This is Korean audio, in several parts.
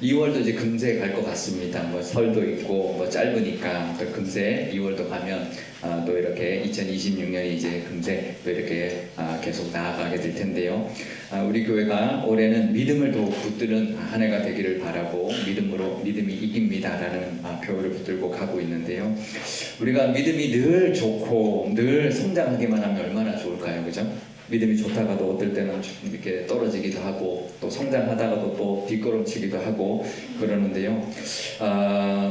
2월도 이제 금세 갈 것 같습니다. 뭐 설도 있고 뭐 짧으니까 또 금세 2월도 가면 또 이렇게 2026년이 이제 금세 또 이렇게 계속 나아가게 될 텐데요. 우리 교회가 올해는 믿음을 더욱 붙드는 한 해가 되기를 바라고 믿음이 이깁니다라는 표어를 붙들고 가고 있는데요. 우리가 믿음이 늘 좋고 늘 성장하기만 하면 얼마나 좋을까요, 그죠? 믿음이 좋다가도 어떨 때는 이렇게 떨어지기도 하고 또 성장하다가도 또 뒷걸음치기도 하고 그러는데요.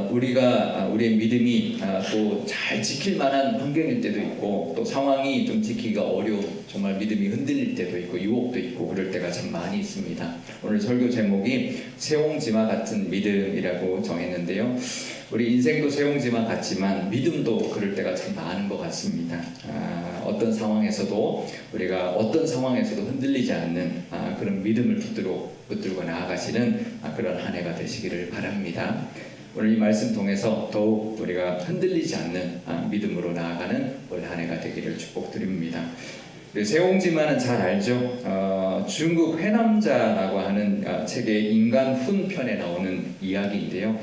우리의 믿음이 또 잘 지킬 만한 환경일 때도 있고 또 상황이 좀 지키기가 어려운 정말 믿음이 흔들릴 때도 있고 유혹도 있고 그럴 때가 참 많이 있습니다. 오늘 설교 제목이 세옹지마 같은 믿음이라고 정했는데요. 우리 인생도 세옹지마 같지만 믿음도 그럴 때가 참 많은 것 같습니다. 어떤 상황에서도 우리가 어떤 상황에서도 흔들리지 않는 그런 믿음을 붙들고 나아가시는 그런 한 해가 되시기를 바랍니다. 오늘 이 말씀 통해서 더욱 우리가 흔들리지 않는 믿음으로 나아가는 올 한 해가 되기를 축복드립니다. 세옹지마는 잘 알죠. 중국 회남자라고 하는 책의 인간 훈 편에 나오는 이야기인데요.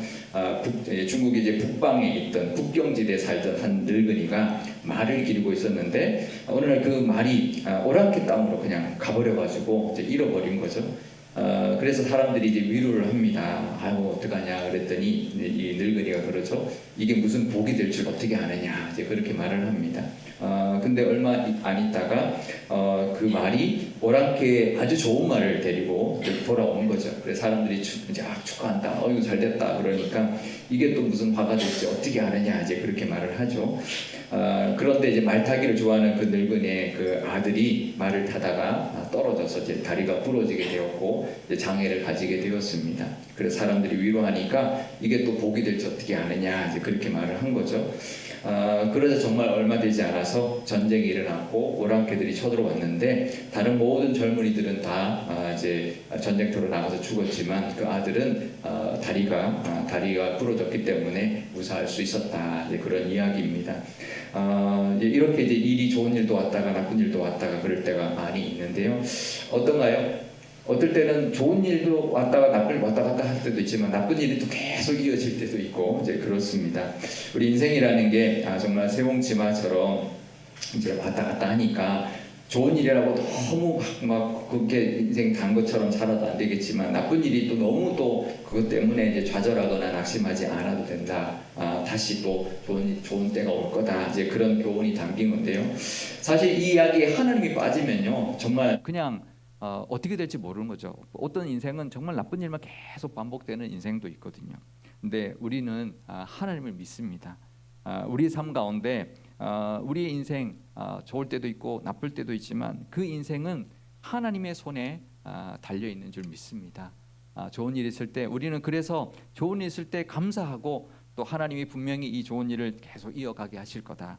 중국이 이제 북방에 있던 국경지대에 살던 한 늙은이가 말을 기르고 있었는데 어느 날 그 말이 오랑캐 땅으로 그냥 가버려가지고 이제 잃어버린 거죠. 그래서 사람들이 이제 위로를 합니다. 아이고 어떡하냐 그랬더니 이 늙은이가 그러죠. 이게 무슨 복이 될 줄 어떻게 아느냐 이제 그렇게 말을 합니다. 근데 얼마 안 있다가 그 말이 오랑캐의 아주 좋은 말을 데리고 돌아온 거죠. 그래서 사람들이 이제 축하한다. 이거 잘 됐다. 그러니까 이게 또 무슨 화가 될지 어떻게 아느냐 이제 그렇게 말을 하죠. 그런데 이제 말 타기를 좋아하는 그 늙은이의 그 아들이 말을 타다가 떨어져서 이제 다리가 부러지게 되었고 이제 장애를 가지게 되었습니다. 그래서 사람들이 위로하니까 이게 또 복이 될지 어떻게 아느냐 이제 그렇게 말을 한 거죠. 그러자 정말 얼마 되지 않아서 전쟁이 일어났고 오랑캐들이 쳐들어왔는데 다른 모든 젊은이들은 다 이제 전쟁터로 나가서 죽었지만 그 아들은 다리가 부러졌기 때문에 무사할 수 있었다. 이제 그런 이야기입니다. 이렇게 이제 일이 좋은 일도 왔다가 나쁜 일도 왔다가 그럴 때가 많이 있는데요. 어떤가요? 어떨 때는 좋은 일도 왔다가 나쁜 일 왔다 갔다 할 때도 있지만 나쁜 일이 또 계속 이어질 때도 있고 이제 그렇습니다. 우리 인생이라는 게 정말 세옹지마처럼 이제 왔다 갔다 하니까 좋은 일이라고 너무 막 그렇게 인생 단 것처럼 살아도 안 되겠지만 나쁜 일이 또 너무 또 그것 때문에 이제 좌절하거나 낙심하지 않아도 된다. 다시 또 좋은 때가 올 거다. 이제 그런 교훈이 담긴 건데요. 사실 이 이야기에 하나님이 빠지면요, 정말 그냥 어떻게 될지 모르는 거죠. 어떤 인생은 정말 나쁜 일만 계속 반복되는 인생도 있거든요. 근데 우리는 하나님을 믿습니다. 우리 삶 가운데 우리의 인생 좋을 때도 있고 나쁠 때도 있지만 그 인생은 하나님의 손에 달려 있는 줄 믿습니다. 좋은 일 있을 때 우리는 그래서 좋은 일 있을 때 감사하고 또 하나님이 분명히 이 좋은 일을 계속 이어가게 하실 거다.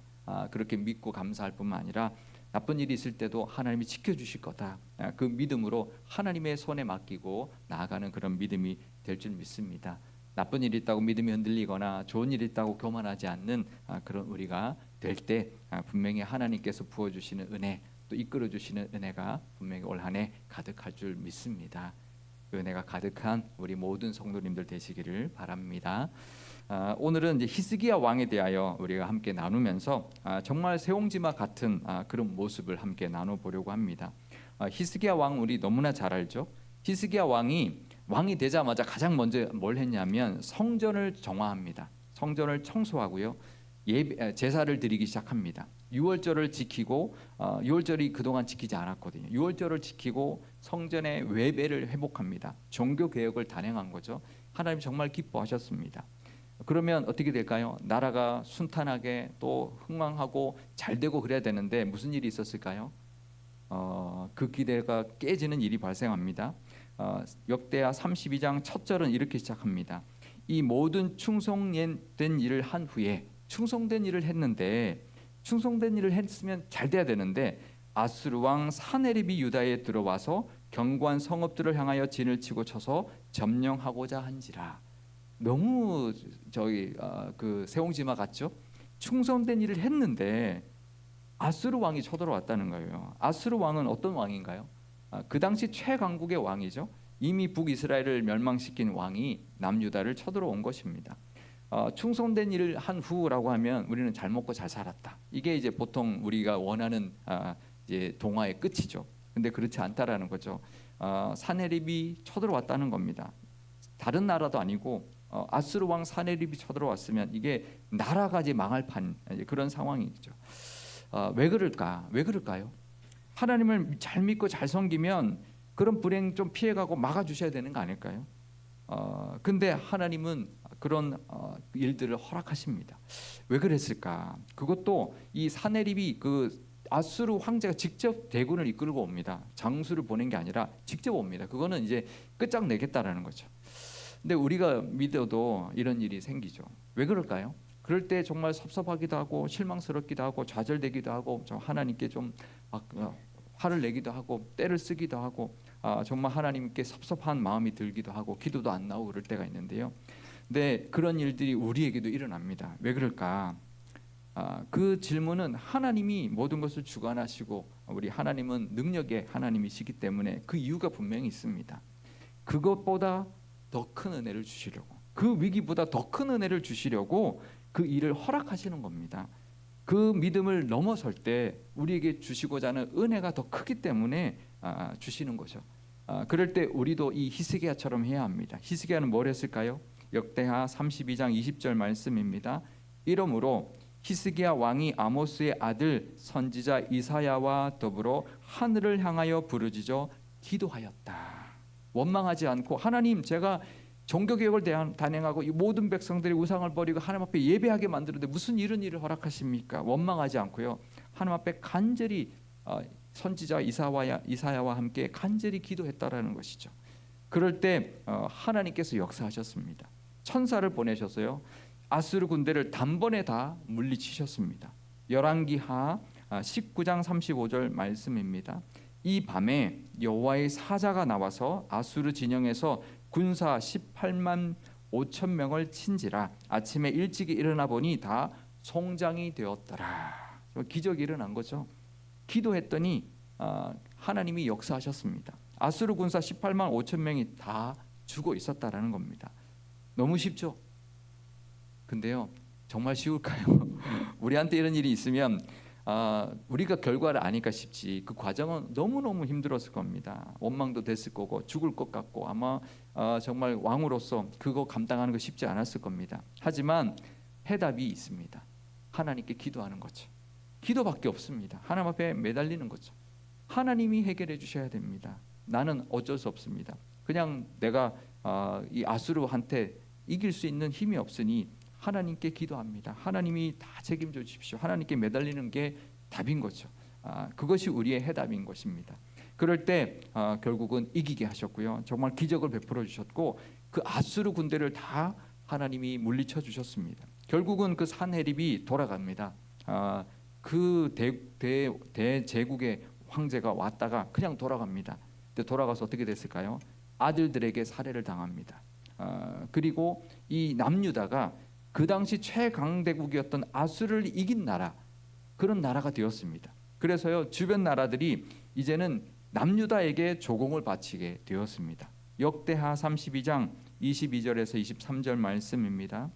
그렇게 믿고 감사할 뿐만 아니라 나쁜 일이 있을 때도 하나님이 지켜주실 거다. 그 믿음으로 하나님의 손에 맡기고 나아가는 그런 믿음이 될 줄 믿습니다. 나쁜 일이 있다고 믿음이 흔들리거나 좋은 일이 있다고 교만하지 않는 그런 우리가 될 때 분명히 하나님께서 부어주시는 은혜 또 이끌어주시는 은혜가 분명히 올 한 해 가득할 줄 믿습니다. 그 은혜가 가득한 우리 모든 성도님들 되시기를 바랍니다. 오늘은 이제 히스기야 왕에 대하여 우리가 함께 나누면서 정말 세옹지마 같은 그런 모습을 함께 나눠보려고 합니다. 히스기야 왕 우리 너무나 잘 알죠. 히스기야 왕이 되자마자 가장 먼저 뭘 했냐면 성전을 정화합니다. 성전을 청소하고요. 제사를 드리기 시작합니다. 유월절을 지키고 유월절이 그동안 지키지 않았거든요. 유월절을 지키고 성전의 외배를 회복합니다. 종교 개혁을 단행한 거죠. 하나님 정말 기뻐하셨습니다. 그러면 어떻게 될까요? 나라가 순탄하게 또 흥왕하고 잘 되고 그래야 되는데 무슨 일이 있었을까요? 그 기대가 깨지는 일이 발생합니다. 역대하 32장 첫 절은 이렇게 시작합니다. 이 모든 충성된 일을 한 후에 충성된 일을 했는데 충성된 일을 했으면 잘 돼야 되는데 아수르 왕 사네립이 유다에 들어와서 견고한 성읍들을 향하여 진을 치고 쳐서 점령하고자 한지라. 너무 그 세옹지마 같죠? 충성된 일을 했는데 아수르 왕이 쳐들어왔다는 거예요. 아수르 왕은 어떤 왕인가요? 그 당시 최강국의 왕이죠. 이미 북이스라엘을 멸망시킨 왕이 남유다를 쳐들어온 것입니다. 충성된 일을 한 후라고 하면 우리는 잘 먹고 잘 살았다. 이게 이제 보통 우리가 원하는 이제 동화의 끝이죠. 근데 그렇지 않다라는 거죠. 사네립이 쳐들어왔다는 겁니다. 다른 나라도 아니고 아수르 왕 사네립이 쳐들어왔으면 이게 나라가 이제 망할 판 그런 상황이죠. 왜 그럴까? 왜 그럴까요? 하나님을 잘 믿고 잘 섬기면 그런 불행 좀 피해가고 막아주셔야 되는 거 아닐까요? 근데 하나님은 그런 일들을 허락하십니다. 왜 그랬을까? 그것도 이 사네립이 그 아수르 황제가 직접 대군을 이끌고 옵니다. 장수를 보낸 게 아니라 직접 옵니다. 그거는 이제 끝장내겠다라는 거죠. 근데 우리가 믿어도 이런 일이 생기죠. 왜 그럴까요? 그럴 때 정말 섭섭하기도 하고 실망스럽기도 하고 좌절되기도 하고 좀 하나님께 좀 화를 내기도 하고 때를 쓰기도 하고 정말 하나님께 섭섭한 마음이 들기도 하고 기도도 안 나오고 그럴 때가 있는데요. 근데 그런 일들이 우리에게도 일어납니다. 왜 그럴까? 그 질문은 하나님이 모든 것을 주관하시고 우리 하나님은 능력의 하나님이시기 때문에 그 이유가 분명히 있습니다. 그것보다 더 큰 은혜를 주시려고, 그 위기보다 더 큰 은혜를 주시려고 그 일을 허락하시는 겁니다. 그 믿음을 넘어설 때 우리에게 주시고자 하는 은혜가 더 크기 때문에 주시는 거죠. 그럴 때 우리도 이 히스기야처럼 해야 합니다. 히스기야는 뭘 했을까요? 역대하 32장 20절 말씀입니다. 이러므로 히스기야 왕이 아모스의 아들 선지자 이사야와 더불어 하늘을 향하여 부르짖어 기도하였다. 원망하지 않고 하나님, 제가 종교개혁을 단행하고 이 모든 백성들이 우상을 버리고 하나님 앞에 예배하게 만드는데 무슨 이런 일을 허락하십니까? 원망하지 않고요, 하나님 앞에 간절히 선지자 이사야와 함께 간절히 기도했다라는 것이죠. 그럴 때 하나님께서 역사하셨습니다. 천사를 보내셔서요 아수르 군대를 단번에 다 물리치셨습니다. 열왕기하 19장 35절 말씀입니다. 이 밤에 여호와의 사자가 나와서 아수르 진영에서 군사 18만 5천 명을 친지라 아침에 일찍이 일어나 보니 다 송장이 되었더라. 기적이 일어난 거죠. 기도했더니 하나님이 역사하셨습니다. 아수르 군사 18만 5천 명이 다 죽어 있었다라는 겁니다. 너무 쉽죠? 근데요, 정말 쉬울까요? 우리한테 이런 일이 있으면 우리가 결과를 아니까 쉽지 그 과정은 너무너무 힘들었을 겁니다. 원망도 됐을 거고 죽을 것 같고 아마 정말 왕으로서 그거 감당하는 거 쉽지 않았을 겁니다. 하지만 해답이 있습니다. 하나님께 기도하는 거죠. 기도밖에 없습니다. 하나님 앞에 매달리는 거죠. 하나님이 해결해 주셔야 됩니다. 나는 어쩔 수 없습니다. 그냥 내가 이 아수르한테 이길 수 있는 힘이 없으니 하나님께 기도합니다. 하나님이 다 책임져 주십시오. 하나님께 매달리는 게 답인 거죠. 그것이 우리의 해답인 것입니다. 그럴 때 결국은 이기게 하셨고요. 정말 기적을 베풀어 주셨고 그 아수르 군대를 다 하나님이 물리쳐 주셨습니다. 결국은 그 산헤립이 돌아갑니다. 그 대제국의 황제가 왔다가 그냥 돌아갑니다. 근데 돌아가서 어떻게 됐을까요? 아들들에게 살해를 당합니다. 그리고 이 남유다가 그 당시 최강대국이었던 아수르를 이긴 나라, 그런 나라가 되었습니다. 그래서요 주변 나라들이 이제는 남유다에게 조공을 바치게 되었습니다. 역대하 32장 22절에서 23절 말씀입니다.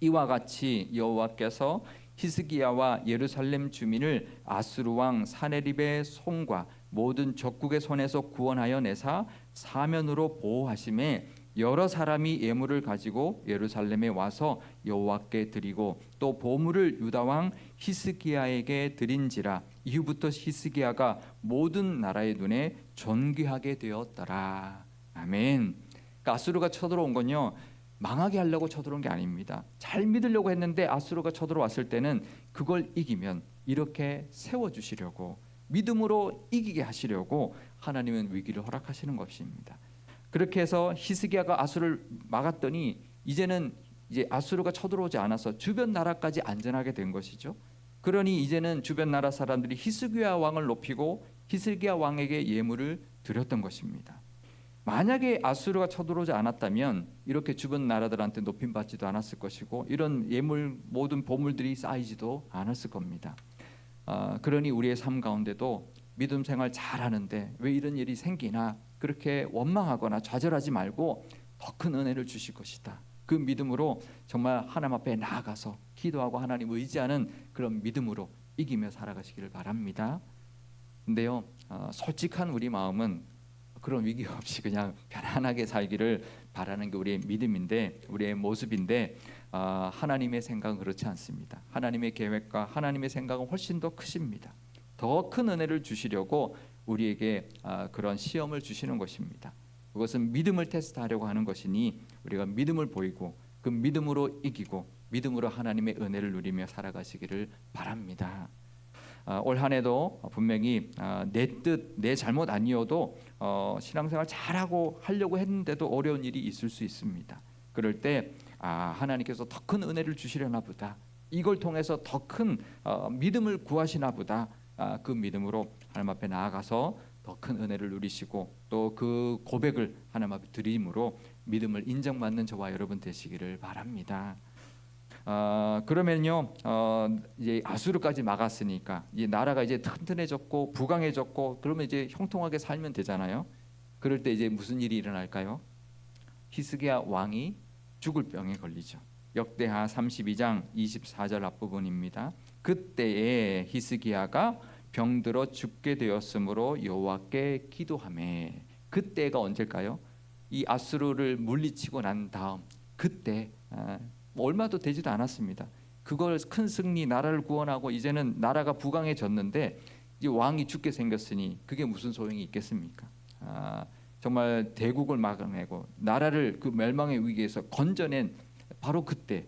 이와 같이 여호와께서 히스기야와 예루살렘 주민을 아수르 왕 사네립의 손과 모든 적국의 손에서 구원하여 내사 사면으로 보호하심에 여러 사람이 예물을 가지고 예루살렘에 와서 여호와께 드리고 또 보물을 유다 왕 히스기야에게 드린지라 이후부터 히스기야가 모든 나라의 눈에 존귀하게 되었더라. 아멘. 그러니까 아수르가 쳐들어온 건요 망하게 하려고 쳐들어온 게 아닙니다. 잘 믿으려고 했는데 아수르가 쳐들어왔을 때는 그걸 이기면 이렇게 세워주시려고, 믿음으로 이기게 하시려고 하나님은 위기를 허락하시는 것입니다. 그렇게 해서 히스기야가 아수르를 막았더니 이제는 이제 아수르가 쳐들어오지 않아서 주변 나라까지 안전하게 된 것이죠. 그러니 이제는 주변 나라 사람들이 히스기야 왕을 높이고 히스기야 왕에게 예물을 드렸던 것입니다. 만약에 아수르가 쳐들어오지 않았다면 이렇게 주변 나라들한테 높임받지도 않았을 것이고 이런 예물 모든 보물들이 쌓이지도 않았을 겁니다. 그러니 우리의 삶 가운데도 믿음 생활 잘하는데 왜 이런 일이 생기나 그렇게 원망하거나 좌절하지 말고 더 큰 은혜를 주실 것이다. 그 믿음으로 정말 하나님 앞에 나아가서 기도하고 하나님 의지하는 그런 믿음으로 이기며 살아가시기를 바랍니다. 근데요, 솔직한 우리 마음은 그런 위기 없이 그냥 편안하게 살기를 바라는 게 우리의 믿음인데, 우리의 모습인데, 하나님의 생각은 그렇지 않습니다. 하나님의 계획과 하나님의 생각은 훨씬 더 크십니다. 더 큰 은혜를 주시려고 우리에게 그런 시험을 주시는 것입니다. 그것은 믿음을 테스트하려고 하는 것이니 우리가 믿음을 보이고 그 믿음으로 이기고 믿음으로 하나님의 은혜를 누리며 살아가시기를 바랍니다. 올 한 해도 분명히 내 뜻, 내 잘못 아니어도 신앙생활 잘하고 하려고 했는데도 어려운 일이 있을 수 있습니다. 그럴 때 하나님께서 더 큰 은혜를 주시려나 보다, 이걸 통해서 더 큰 믿음을 구하시나 보다, 그 믿음으로 하나님 앞에 나아가서 더 큰 은혜를 누리시고 또 그 고백을 하나님 앞에 드림으로 믿음을 인정받는 저와 여러분 되시기를 바랍니다. 그러면요, 이제 아수르까지 막았으니까 이 나라가 이제 튼튼해졌고 부강해졌고 그러면 이제 형통하게 살면 되잖아요. 그럴 때 이제 무슨 일이 일어날까요? 히스기야 왕이 죽을 병에 걸리죠. 역대하 32장 24절 앞부분입니다. 그때에 히스기야가 병들어 죽게 되었으므로 여호와께 기도하매. 그때가 언제일까요? 이 아수르를 물리치고 난 다음 그때, 얼마도 되지도 않았습니다. 그걸 큰 승리, 나라를 구원하고 이제는 나라가 부강해졌는데 이제 왕이 죽게 생겼으니 그게 무슨 소용이 있겠습니까? 정말 대국을 막아내고 나라를 그 멸망의 위기에서 건져낸 바로 그때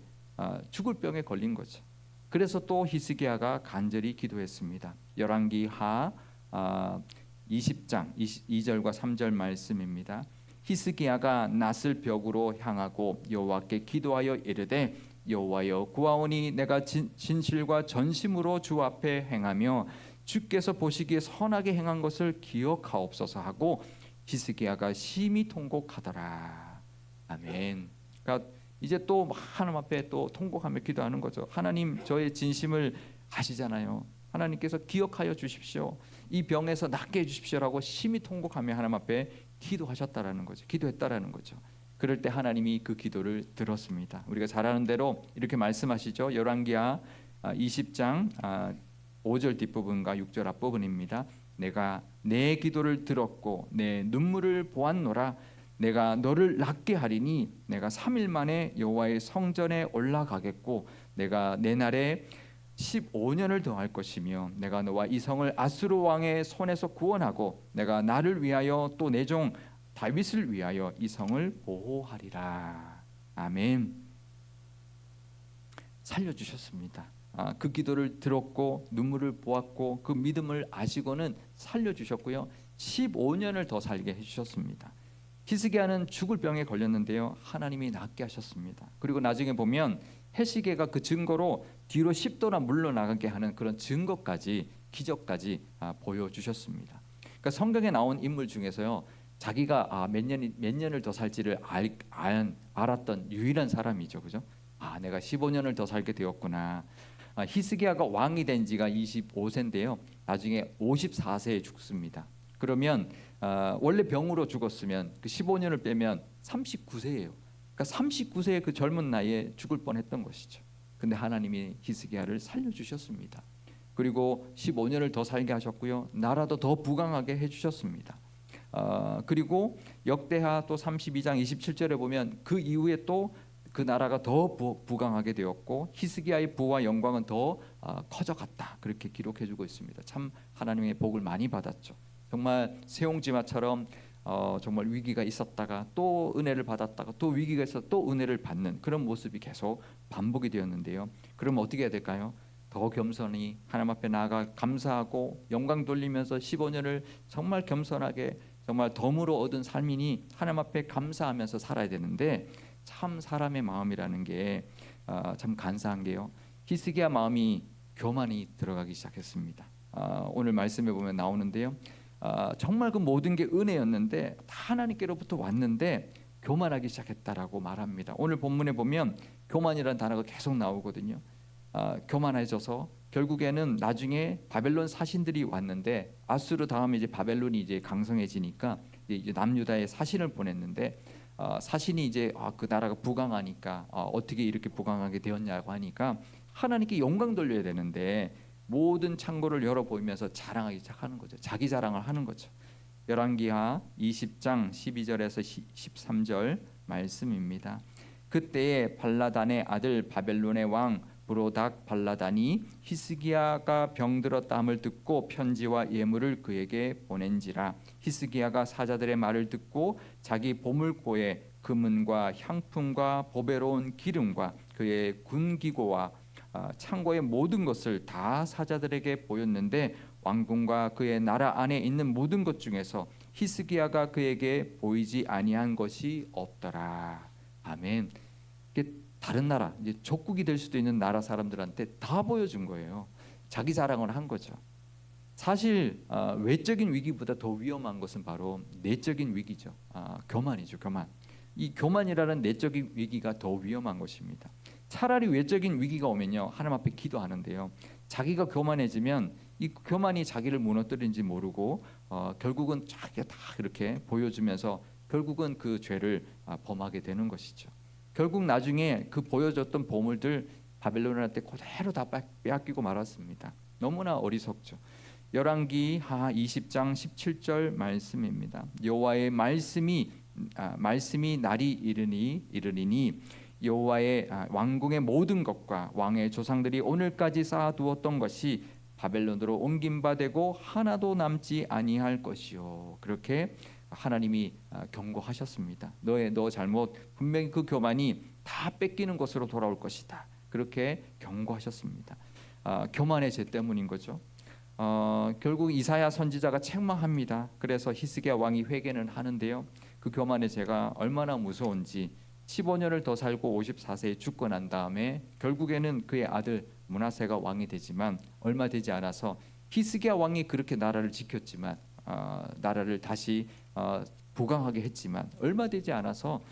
죽을 병에 걸린 거죠. 그래서 또 히스기야가 간절히 기도했습니다. 열왕기하 20장 22절과 3절 말씀입니다. 히스기야가 낫을 벽으로 향하고 여호와께 기도하여 이르되 여호와여 구하오니 내가 진실과 전심으로 주 앞에 행하며 주께서 보시기에 선하게 행한 것을 기억하옵소서 하고 히스기야가 심히 통곡하더라. 아멘. 그러니까 이제 또 하나님 앞에 또 통곡하며 기도하는 거죠. 하나님, 저의 진심을 아시잖아요. 하나님께서 기억하여 주십시오. 이 병에서 낫게 해주십시오라고 심히 통곡하며 하나님 앞에 기도하셨다라는 거죠. 기도했다라는 거죠. 그럴 때 하나님이 그 기도를 들었습니다. 우리가 잘 아는 대로 이렇게 말씀하시죠. 열왕기하 20장 5절 뒷부분과 6절 앞부분입니다. 내가 내 기도를 들었고 내 눈물을 보았노라. 내가 너를 낫게 하리니 내가 3일 만에 여호와의 성전에 올라가겠고 내가 내 날에 15년을 더할 것이며 내가 너와 이 성을 아수르 왕의 손에서 구원하고 내가 나를 위하여 또 내 종 다윗을 위하여 이 성을 보호하리라. 아멘. 살려주셨습니다. 그 기도를 들었고 눈물을 보았고 그 믿음을 아시고는 살려주셨고요. 15년을 더 살게 해주셨습니다. 히스기야는 죽을 병에 걸렸는데요, 하나님이 낫게 하셨습니다. 그리고 나중에 보면 해시계가 그 증거로 뒤로 10도나 물러나가게 하는 그런 증거까지, 기적까지 보여주셨습니다. 그러니까 성경에 나온 인물 중에서요, 자기가 몇 년을 더 살지를 알았던 유일한 사람이죠, 그죠? 내가 15년을 더 살게 되었구나. 히스기야가 왕이 된 지가 25세인데요, 나중에 54세에 죽습니다. 그러면 원래 병으로 죽었으면 그 15년을 빼면 39세예요. 그러니까 39세의 그 젊은 나이에 죽을 뻔했던 것이죠. 근데 하나님이 히스기야를 살려주셨습니다. 그리고 15년을 더 살게 하셨고요, 나라도 더 부강하게 해주셨습니다. 그리고 역대하 또 32장 27절에 보면 그 이후에 또 그 나라가 더 부강하게 되었고 히스기야의 부와 영광은 더 커져갔다, 그렇게 기록해주고 있습니다. 참 하나님의 복을 많이 받았죠. 정말 세옹지마처럼 정말 위기가 있었다가 또 은혜를 받았다가 또 위기가 있어 또 은혜를 받는 그런 모습이 계속 반복이 되었는데요. 그럼 어떻게 해야 될까요? 더 겸손히 하나님 앞에 나아가 감사하고 영광 돌리면서 15년을 정말 겸손하게 정말 덤으로 얻은 삶이니 하나님 앞에 감사하면서 살아야 되는데, 참 사람의 마음이라는 게 참 간사한 게요, 히스기야 마음이 교만이 들어가기 시작했습니다. 오늘 말씀에 보면 나오는데요, 정말 그 모든 게 은혜였는데 다 하나님께로부터 왔는데 교만하기 시작했다라고 말합니다. 오늘 본문에 보면 교만이라는 단어가 계속 나오거든요. 교만해져서 결국에는 나중에 바벨론 사신들이 왔는데 아수르 다음에 이제 바벨론이 이제 강성해지니까 이제 남유다에 사신을 보냈는데 사신이 이제 그 나라가 부강하니까 어떻게 이렇게 부강하게 되었냐고 하니까 하나님께 영광 돌려야 되는데 모든 창고를 열어보이면서 자랑하기 시작하는 거죠. 자기 자랑을 하는 거죠. 열왕기하 20장 12절에서 13절 말씀입니다. 그때에 발라단의 아들 바벨론의 왕 브로닥 발라단이 히스기야가 병들었다함을 듣고 편지와 예물을 그에게 보낸지라. 히스기야가 사자들의 말을 듣고 자기 보물고에 금은과 향품과 보배로운 기름과 그의 군기고와 창고의 모든 것을 다 사자들에게 보였는데 왕궁과 그의 나라 안에 있는 모든 것 중에서 히스기야가 그에게 보이지 아니한 것이 없더라. 아멘. 이게 다른 나라, 이제 족국이 될 수도 있는 나라 사람들한테 다 보여준 거예요. 자기 자랑을 한 거죠. 사실 외적인 위기보다 더 위험한 것은 바로 내적인 위기죠. 교만이죠, 교만. 이 교만이라는 내적인 위기가 더 위험한 것입니다. 차라리 외적인 위기가 오면요, 하나님 앞에 기도하는데요, 자기가 교만해지면 이 교만이 자기를 무너뜨린지 모르고 결국은 자기가 다 이렇게 보여주면서 결국은 그 죄를 범하게 되는 것이죠. 결국 나중에 그 보여줬던 보물들 바벨론한테 그대로 다 빼앗기고 말았습니다. 너무나 어리석죠. 열왕기하 20장 17절 말씀입니다. 여호와의 말씀이 날이 이르리니 여호와의 왕궁의 모든 것과 왕의 조상들이 오늘까지 쌓아두었던 것이 바벨론으로 옮긴 바 되고 하나도 남지 아니할 것이요. 그렇게 하나님이 경고하셨습니다. 너 잘못, 분명히 그 교만이 다 뺏기는 것으로 돌아올 것이다. 그렇게 경고하셨습니다. 교만의 죄 때문인 거죠. 결국 이사야 선지자가 책망합니다. 그래서 히스기야 왕이 회개는 하는데요, 그 교만의 죄가 얼마나 무서운지 15년을 더 살고 54세에 죽고 난 다음에 결국에는 그의 아들 므낫세가 왕이 되지만 얼마 되지 않아서 히스기야 왕이 그렇게 나라를 지켰지만 나라를 다시 부강하게 했지만 얼마 되지 않아서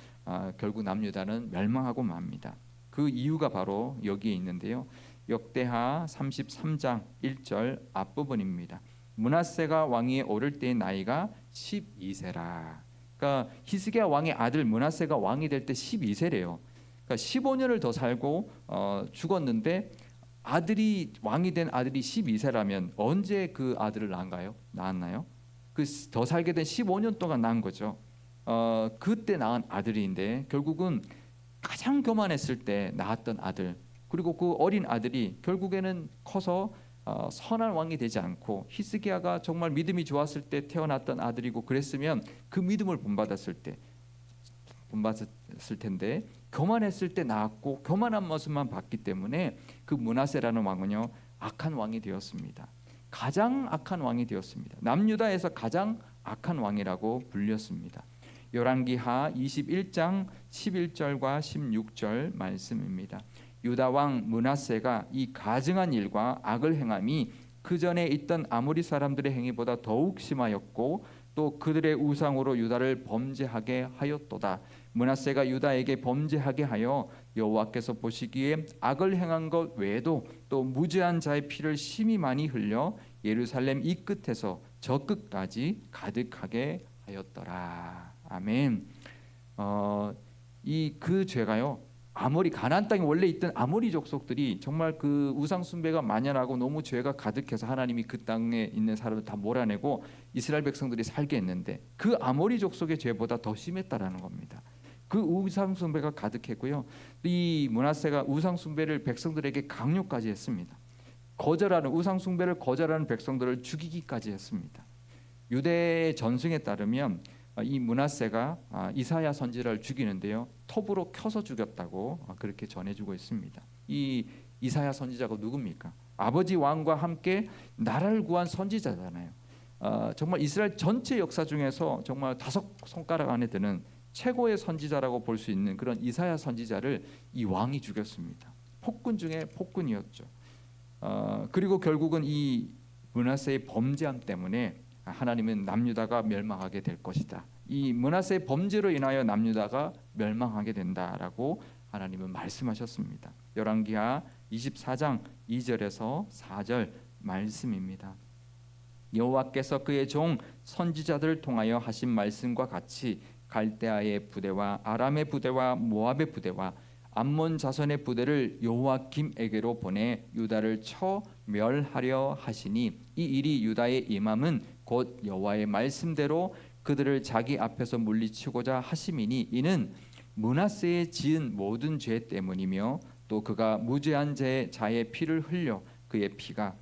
결국 남유다는 멸망하고 맙니다. 그 이유가 바로 여기에 있는데요. 역대하 33장 1절 앞부분입니다. 므낫세가 왕위에 오를 때의 나이가 12세라. 그러니까 히스기야 왕의 아들 므낫세가 왕이 될 때 12세래요. 그러니까 15년을 더 살고 죽었는데 아들이 왕이 된 아들이 12세라면 언제 그 아들을 낳았나요? 그 더 살게 된 15년 동안 낳은 거죠. 그때 낳은 아들인데 결국은 가장 교만했을 때 낳았던 아들, 그리고 그 어린 아들이 결국에는 커서 선한 왕이 되지 않고 히스기야가 정말 믿음이 좋았을 때 태어났던 아들이고 그랬으면 그 믿음을 본받았을 텐데 교만했을 때 낳았고 교만한 모습만 봤기 때문에 그 므낫세라는 왕은요, 악한 왕이 되었습니다. 가장 악한 왕이 되었습니다. 남유다에서 가장 악한 왕이라고 불렸습니다. 열왕기하 21장 11절과 16절 말씀입니다. 유다 왕 므낫세가 이 가증한 일과 악을 행함이 그 전에 있던 아모리 사람들의 행위보다 더욱 심하였고 또 그들의 우상으로 유다를 범죄하게 하였도다. 므낫세가 유다에게 범죄하게 하여 여호와께서 보시기에 악을 행한 것 외에도 또 무죄한 자의 피를 심히 많이 흘려 예루살렘 이 끝에서 저 끝까지 가득하게 하였더라. 아멘. 그 죄가요, 아모리 가나안 땅에 원래 있던 아모리 족속들이 정말 그 우상 숭배가 만연하고 너무 죄가 가득해서 하나님이 그 땅에 있는 사람을 다 몰아내고 이스라엘 백성들이 살게 했는데 그 아모리 족속의 죄보다 더 심했다라는 겁니다. 그 우상 숭배가 가득했고요. 이 므낫세가 우상 숭배를 백성들에게 강요까지 했습니다. 우상 숭배를 거절하는 백성들을 죽이기까지 했습니다. 유대의 전승에 따르면 이 므낫세가 이사야 선지자를 죽이는데요, 톱으로 켜서 죽였다고 그렇게 전해주고 있습니다. 이 이사야 선지자가 누굽니까? 아버지 왕과 함께 나라를 구한 선지자잖아요. 정말 이스라엘 전체 역사 중에서 정말 5손가락 안에 드는 최고의 선지자라고 볼 수 있는 그런 이사야 선지자를 이 왕이 죽였습니다. 폭군 중에 폭군이었죠. 그리고 결국은 이 므낫세의 범죄함 때문에 하나님은 남유다가 멸망하게 될 것이다. 이 므낫세의 범죄로 인하여 남유다가 멸망하게 된다라고 하나님은 말씀하셨습니다. 열왕기하 24장 2절에서 4절 말씀입니다. 여호와께서 그의 종 선지자들을 통하여 하신 말씀과 같이 갈대아의 부대와 아람의 부대와 모압의 부대와 암몬 자손의 부대를 여호와김에게로 보내 유다를 쳐 멸하려 하시니 이 일이 유다에 임함은 곧 여호와의 말씀대로 그들을 자기 앞에서 물리치고자 하심이니 이는 므낫세의 지은 모든 죄 때문이며 또 그가 무죄한 자의 피를 흘려 그의 피가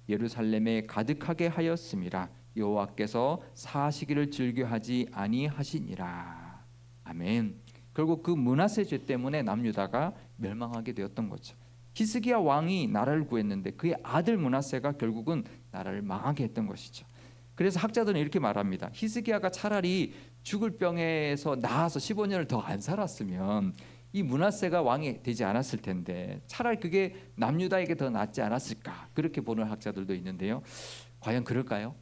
예루살렘에 가득하게 하였음이라. 여호와께서 사하시기를 즐겨하지 아니하시니라. 아멘. 결국 그 므낫세 죄 때문에 남유다가 멸망하게 되었던 거죠. 히스기야 왕이 나라를 구했는데 그의 아들 므낫세가 결국은 나라를 망하게 했던 것이죠. 그래서 학자들은 이렇게 말합니다. 히스기야가 차라리 죽을 병에서 나아서 15년을 더 안 살았으면 이 므낫세가 왕이 되지 않았을 텐데 차라리 그게 남유다에게 더 낫지 않았을까, 그렇게 보는 학자들도 있는데요. 과연 그럴까요?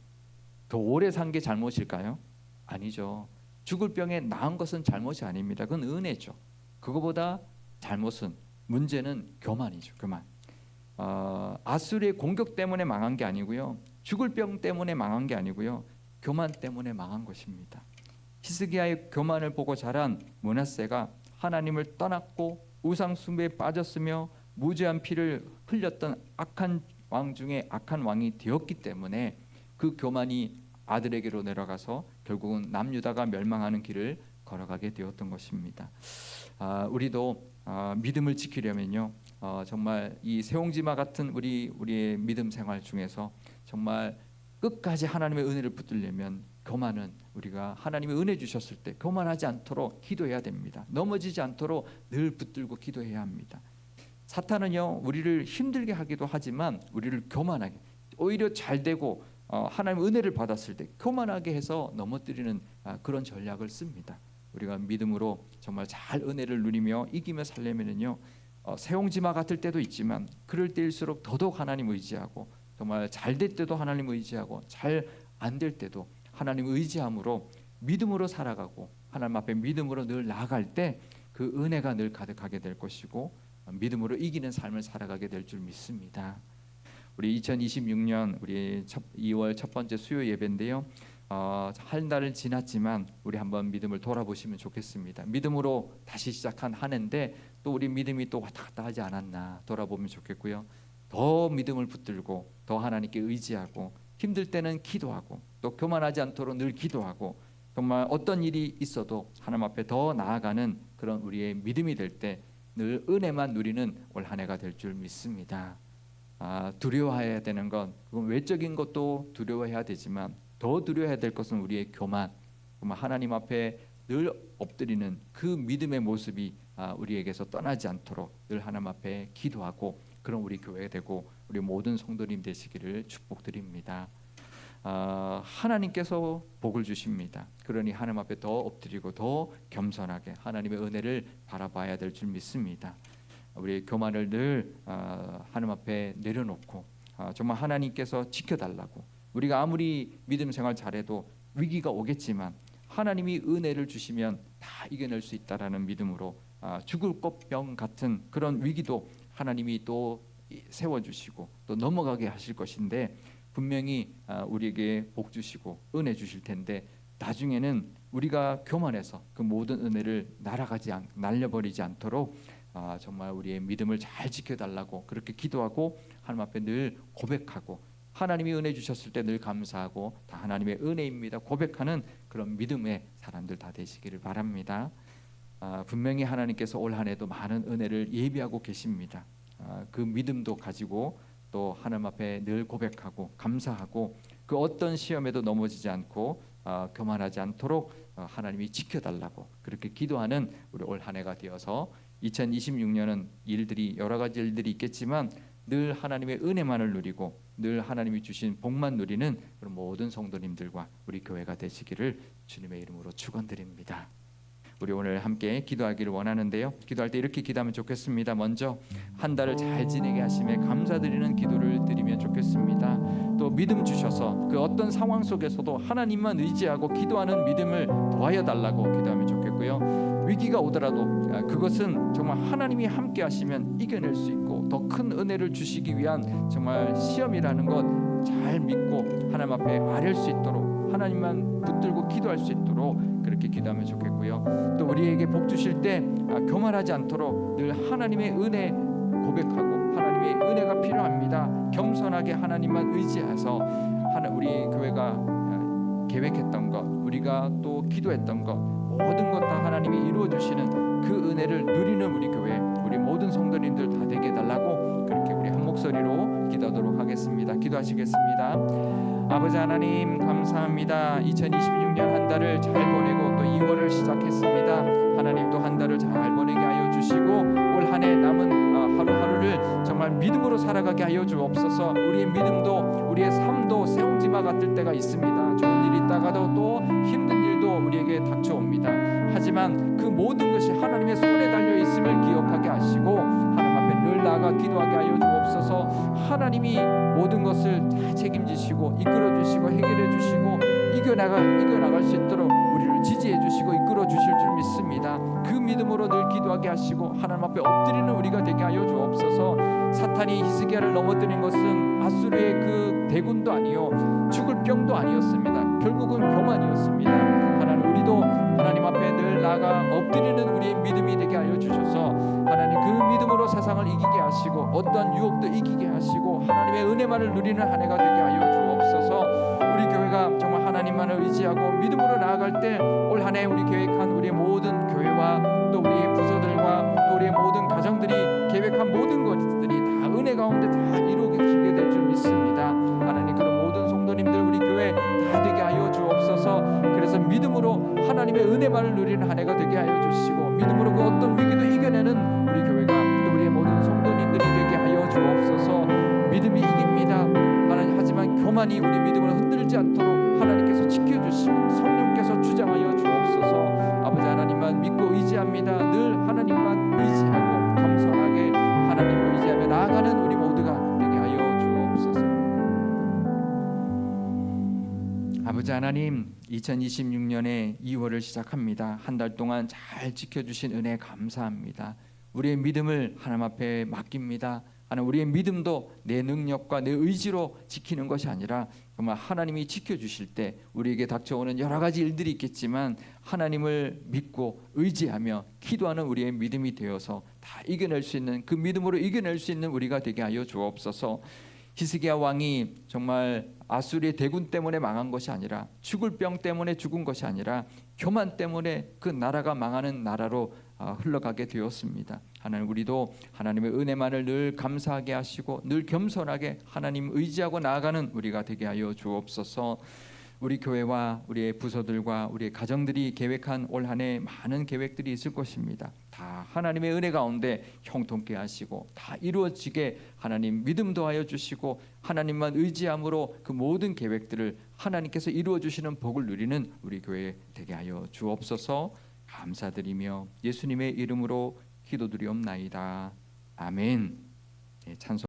더 오래 산 게 잘못일까요? 아니죠. 죽을 병에 나은 것은 잘못이 아닙니다. 그건 은혜죠. 그거보다 잘못은, 문제는 교만이죠. 교만. 아수르의 공격 때문에 망한 게 아니고요, 죽을 병 때문에 망한 게 아니고요, 교만 때문에 망한 것입니다. 히스기야의 교만을 보고 자란 므낫세가 하나님을 떠났고 우상 숭배에 빠졌으며 무죄한 피를 흘렸던 악한 왕 중에 악한 왕이 되었기 때문에 그 교만이 아들에게로 내려가서 결국은 남유다가 멸망하는 길을 걸어가게 되었던 것입니다. 우리도 믿음을 지키려면요, 정말 이 세옹지마 같은 우리의 믿음 생활 중에서 정말 끝까지 하나님의 은혜를 붙들려면 교만은, 우리가 하나님의 은혜 주셨을 때 교만하지 않도록 기도해야 됩니다. 넘어지지 않도록 늘 붙들고 기도해야 합니다. 사탄은요, 우리를 힘들게 하기도 하지만 우리를 교만하게, 오히려 잘 되고 하나님의 은혜를 받았을 때 교만하게 해서 넘어뜨리는 그런 전략을 씁니다. 우리가 믿음으로 정말 잘 은혜를 누리며 이기며 살려면은요, 세옹지마 같을 때도 있지만 그럴 때일수록 더더욱 하나님 의지하고, 정말 잘 될 때도 하나님 의지하고, 잘 안 될 때도 하나님 의지함으로 믿음으로 살아가고 하나님 앞에 믿음으로 늘 나아갈 때 그 은혜가 늘 가득하게 될 것이고 믿음으로 이기는 삶을 살아가게 될 줄 믿습니다. 우리 2026년 우리 2월 첫 번째 수요 예배인데요, 한 달을 지났지만 우리 한번 믿음을 돌아보시면 좋겠습니다. 믿음으로 다시 시작한 한 해인데 또 우리 믿음이 또 왔다 갔다 하지 않았나 돌아보면 좋겠고요. 더 믿음을 붙들고 더 하나님께 의지하고 힘들 때는 기도하고 또 교만하지 않도록 늘 기도하고, 정말 어떤 일이 있어도 하나님 앞에 더 나아가는 그런 우리의 믿음이 될 때 늘 은혜만 누리는 올 한 해가 될 줄 믿습니다. 두려워해야 되는 건, 그건 외적인 것도 두려워해야 되지만 더 두려워해야 될 것은 우리의 교만, 정말 하나님 앞에 늘 엎드리는 그 믿음의 모습이 우리에게서 떠나지 않도록 늘 하나님 앞에 기도하고 그런 우리 교회가 되고 우리 모든 성도님 되시기를 축복드립니다. 하나님께서 복을 주십니다. 그러니 하나님 앞에 더 엎드리고 더 겸손하게 하나님의 은혜를 바라봐야 될 줄 믿습니다. 우리 교만을 늘 하나님 앞에 내려놓고 정말 하나님께서 지켜달라고, 우리가 아무리 믿음 생활 잘해도 위기가 오겠지만 하나님이 은혜를 주시면 다 이겨낼 수 있다라는 믿음으로 죽을 것병 같은 그런 위기도 하나님이 또 세워주시고 또 넘어가게 하실 것인데, 분명히 우리에게 복 주시고 은혜 주실 텐데 나중에는 우리가 교만해서 그 모든 은혜를 날려버리지 않도록 정말 우리의 믿음을 잘 지켜달라고 그렇게 기도하고 하나님 앞에 늘 고백하고, 하나님이 은혜 주셨을 때 늘 감사하고 다 하나님의 은혜입니다 고백하는 그런 믿음의 사람들 다 되시기를 바랍니다. 분명히 하나님께서 올 한 해도 많은 은혜를 예비하고 계십니다. 그 믿음도 가지고 또 하나님 앞에 늘 고백하고 감사하고 그 어떤 시험에도 넘어지지 않고 교만하지 않도록 하나님이 지켜달라고 그렇게 기도하는 우리 올 한 해가 되어서 2026년은 여러 가지 일들이 있겠지만 늘 하나님의 은혜만을 누리고 늘 하나님이 주신 복만 누리는 그런 모든 성도님들과 우리 교회가 되시기를 주님의 이름으로 축원드립니다. 우리 오늘 함께 기도하기를 원하는데요, 기도할 때 이렇게 기도하면 좋겠습니다. 먼저 한 달을 잘 지내게 하심에 감사드리는 기도를 드리면 좋겠습니다. 또 믿음 주셔서 그 어떤 상황 속에서도 하나님만 의지하고 기도하는 믿음을 더하여 달라고 기도하면 좋겠고요, 위기가 오더라도 그것은 정말 하나님이 함께 하시면 이겨낼 수 있고 더 큰 은혜를 주시기 위한 정말 시험이라는 것 잘 믿고 하나님 앞에 아뢰 수 있도록 하나님만 붙들고 기도할 수 있도록 그렇게 기도하면 좋겠고요. 또 우리에게 복 주실 때 교만하지 않도록 늘 하나님의 은혜 고백하고 하나님의 은혜가 필요합니다. 겸손하게 하나님만 의지해서 우리 교회가 계획했던 것, 우리가 또 기도했던 것 모든 것 다 하나님이 이루어 주시는 그 은혜를 누리는 우리 교회, 우리 모든 성도님들 다 되게 해달라고 그렇게 우리 한 목소리로 기도하도록 하겠습니다. 기도하시겠습니다. 아버지 하나님 감사합니다. 2026년 한 달을 잘 보내고 또 2월을 시작했습니다. 하나님도 한 달을 잘 보내게 하여 주시고 올 한 해 남은 하루하루를 정말 믿음으로 살아가게 하여 주옵소서. 우리의 믿음도 우리의 삶도 새옹지마 같을 때가 있습니다. 좋은 일이 있다가도 또 힘든 일도 우리에게 닥쳐옵니다. 하지만 그 모든 것이 하나님의 손에 달려 있음을 기억하게 하시고 하나님 앞에 늘 나아가 기도하게 하여 주옵소서. 하나님이 모든 것을 다 책임지시고 이끌어 주시고 해결해 주시고 이겨나갈 수 있도록 우리를 지지해 주시고 이끌어 주실 줄 믿습니다. 그 믿음으로 늘 기도하게 하시고 하나님 앞에 엎드리는 우리가 되게 하여 주옵소서. 사탄이 히스기야를 넘어뜨린 것은 아수르의 그 대군도 아니요 죽을 병도 아니었습니다. 결국은 교만이었습니다. 하나님 우리도 하나님 앞에 늘 나아가 엎드리는 우리의 믿음이 되게 하여 주셔서 하나님 그 믿음으로 세상을 이기게 하시고 어떤 유혹도 이기게 하시고 하나님의 은혜만을 누리는 한 해가 되게 하여 주옵소서. 우리 교회가 정말 하나님만을 의지하고 믿음으로 나아갈 때 올 한 해 우리 계획한 우리의 모든 교회와 또 우리의 부서들과 또 우리의 모든 가정들이 계획한 모든 것들이 다 은혜 가운데 다 이루어지게 될 줄 믿습니다. 하나님 그런 모든 성도님들 우리 교회 다 되게 하여 주옵소서. 그래서 믿음으로 하나님의 은혜만을 누리는 한 해가 되게 하여 주시고 믿음으로 그 어떤 위기도 이겨내는 우리 교회가 또 우리의 모든 성도님들이 되게 하여 주옵소서. 믿음이 이깁니다. 하나님 하지만 교만이 우리 믿음을 흔들지 않도록 하나님께서 지켜주시고 성령께서 주장하여 주옵소서. 아버지 하나님만 믿고 의지합니다. 늘 하나님만 의지하고 겸손하게 하나님을 의지하며 나아가는 우리 모두가 되게 하여 주옵소서. 아버지 하나님 2026년의 2월을 시작합니다. 한 달 동안 잘 지켜주신 은혜 감사합니다. 우리의 믿음을 하나님 앞에 맡깁니다. 하나님 우리의 믿음도 내 능력과 내 의지로 지키는 것이 아니라 정말 하나님이 지켜주실 때 우리에게 닥쳐오는 여러 가지 일들이 있겠지만 하나님을 믿고 의지하며 기도하는 우리의 믿음이 되어서 다 이겨낼 수 있는 그 믿음으로 이겨낼 수 있는 우리가 되게 하여 주옵소서. 히스기야 왕이 정말 아수르의 대군 때문에 망한 것이 아니라 죽을 병 때문에 죽은 것이 아니라 교만 때문에 그 나라가 망하는 나라로 흘러가게 되었습니다. 하나님 우리도 하나님의 은혜만을 늘 감사하게 하시고 늘 겸손하게 하나님 의지하고 나아가는 우리가 되게 하여 주옵소서. 우리 교회와 우리의 부서들과 우리의 가정들이 계획한 올 한 해 많은 계획들이 있을 것입니다. 다 하나님의 은혜 가운데 형통케 하시고 다 이루어지게 하나님 믿음 더하여 주시고 하나님만 의지함으로 그 모든 계획들을 하나님께서 이루어 주시는 복을 누리는 우리 교회 되게 하여 주옵소서. 감사드리며 예수님의 이름으로 기도드리옵나이다. 아멘. 찬송